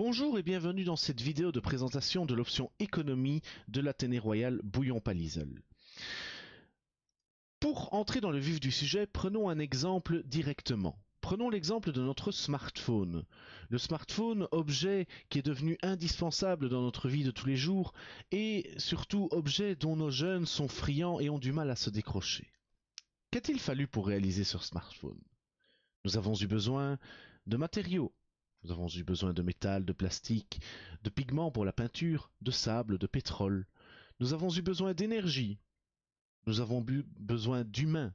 Bonjour et bienvenue dans cette vidéo de présentation de l'option économie de l'Athénée Royal Bouillon-Palissol. Pour entrer dans le vif du sujet, prenons un exemple directement. Prenons l'exemple de notre smartphone. Le smartphone, objet qui est devenu indispensable dans notre vie de tous les jours et surtout objet dont nos jeunes sont friands et ont du mal à se décrocher. Qu'a-t-il fallu pour réaliser ce smartphone? Nous avons eu besoin de matériaux. Nous avons eu besoin de métal, de plastique, de pigments pour la peinture, de sable, de pétrole. Nous avons eu besoin d'énergie. Nous avons eu besoin d'humains,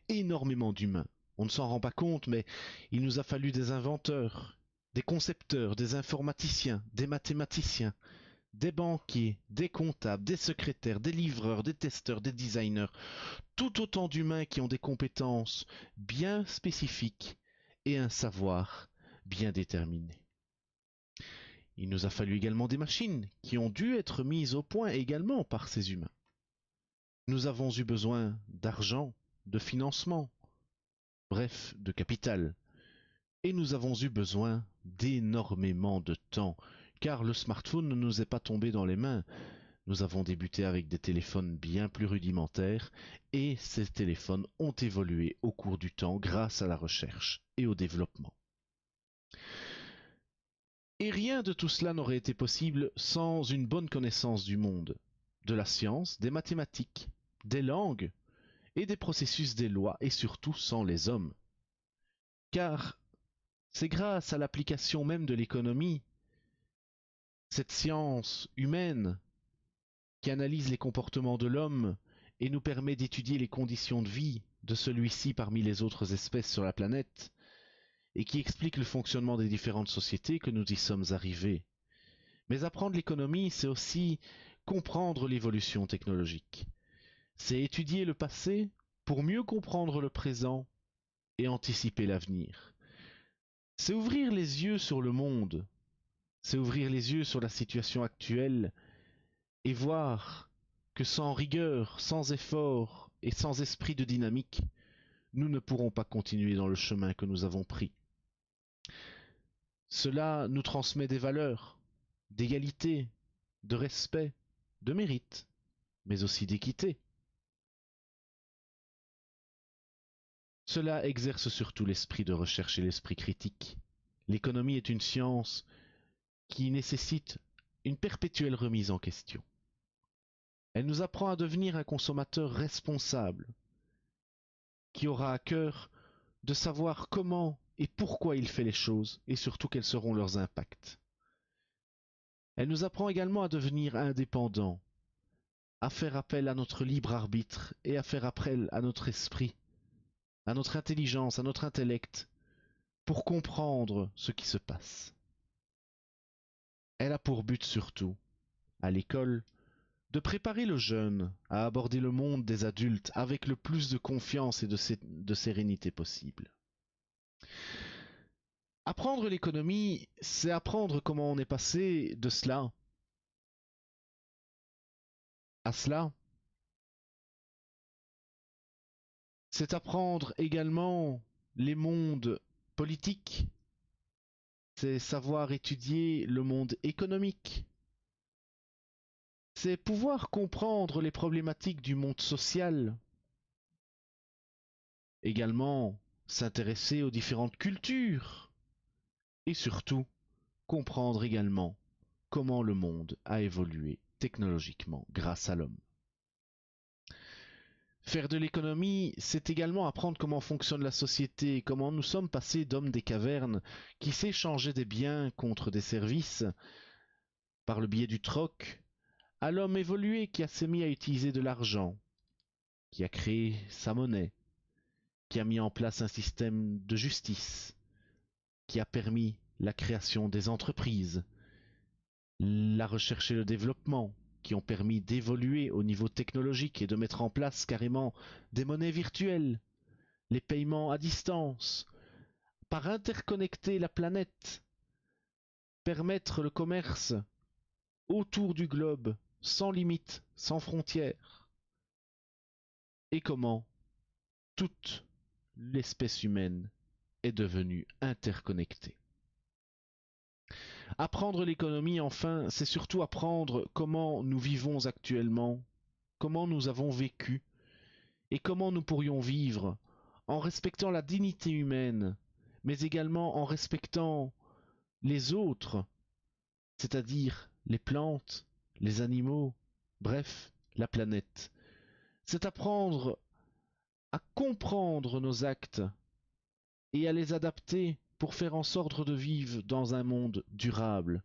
énormément d'humains. On ne s'en rend pas compte, mais il nous a fallu des inventeurs, des concepteurs, des informaticiens, des mathématiciens, des banquiers, des comptables, des secrétaires, des livreurs, des testeurs, des designers, tout autant d'humains qui ont des compétences bien spécifiques et un savoir bien déterminé. Il nous a fallu également des machines qui ont dû être mises au point également par ces humains. Nous avons eu besoin d'argent, de financement, bref, de capital. Et nous avons eu besoin d'énormément de temps, car le smartphone ne nous est pas tombé dans les mains. Nous avons débuté avec des téléphones bien plus rudimentaires, et ces téléphones ont évolué au cours du temps grâce à la recherche et au développement. Et rien de tout cela n'aurait été possible sans une bonne connaissance du monde, de la science, des mathématiques, des langues et des processus des lois, et surtout sans les hommes. Car c'est grâce à l'application même de l'économie, cette science humaine qui analyse les comportements de l'homme et nous permet d'étudier les conditions de vie de celui-ci parmi les autres espèces sur la planète, et qui explique le fonctionnement des différentes sociétés que nous y sommes arrivés. Mais apprendre l'économie, c'est aussi comprendre l'évolution technologique. C'est étudier le passé pour mieux comprendre le présent et anticiper l'avenir. C'est ouvrir les yeux sur le monde, c'est ouvrir les yeux sur la situation actuelle et voir que sans rigueur, sans effort et sans esprit de dynamique, nous ne pourrons pas continuer dans le chemin que nous avons pris. Cela nous transmet des valeurs, d'égalité, de respect, de mérite, mais aussi d'équité. Cela exerce surtout l'esprit de recherche et l'esprit critique. L'économie est une science qui nécessite une perpétuelle remise en question. Elle nous apprend à devenir un consommateur responsable, qui aura à cœur de savoir comment et pourquoi il fait les choses, et surtout quels seront leurs impacts. Elle nous apprend également à devenir indépendant, à faire appel à notre libre arbitre et à faire appel à notre esprit, à notre intelligence, à notre intellect, pour comprendre ce qui se passe. Elle a pour but surtout, à l'école, de préparer le jeune à aborder le monde des adultes avec le plus de confiance et de sérénité possible. Apprendre l'économie, c'est apprendre comment on est passé de cela à cela. C'est apprendre également les mondes politiques, c'est savoir étudier le monde économique, c'est pouvoir comprendre les problématiques du monde social, également s'intéresser aux différentes cultures et surtout comprendre également comment le monde a évolué technologiquement grâce à l'homme. Faire de l'économie, c'est également apprendre comment fonctionne la société, comment nous sommes passés d'hommes des cavernes qui s'échangeaient des biens contre des services par le biais du troc, à l'homme évolué qui s'est mis à utiliser de l'argent, qui a créé sa monnaie, qui a mis en place un système de justice, qui a permis la création des entreprises, la recherche et le développement, qui ont permis d'évoluer au niveau technologique et de mettre en place carrément des monnaies virtuelles, les paiements à distance, par interconnecter la planète, permettre le commerce autour du globe, sans limite, sans frontières, et comment toute l'espèce humaine est devenue interconnectée. Apprendre l'économie, enfin, c'est surtout apprendre comment nous vivons actuellement, comment nous avons vécu, et comment nous pourrions vivre en respectant la dignité humaine, mais également en respectant les autres, c'est-à-dire les plantes, les animaux, bref, la planète. C'est apprendre à comprendre nos actes et à les adapter pour faire en sorte de vivre dans un monde durable,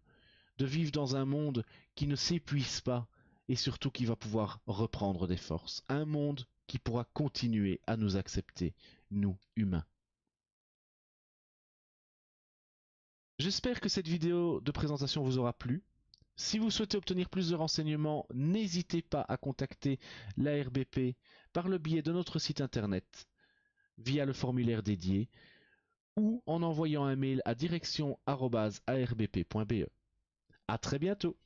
de vivre dans un monde qui ne s'épuise pas et surtout qui va pouvoir reprendre des forces. Un monde qui pourra continuer à nous accepter, nous, humains. J'espère que cette vidéo de présentation vous aura plu. Si vous souhaitez obtenir plus de renseignements, n'hésitez pas à contacter l'ARBP par le biais de notre site internet, via le formulaire dédié, ou en envoyant un mail à direction@arbp.be. À très bientôt.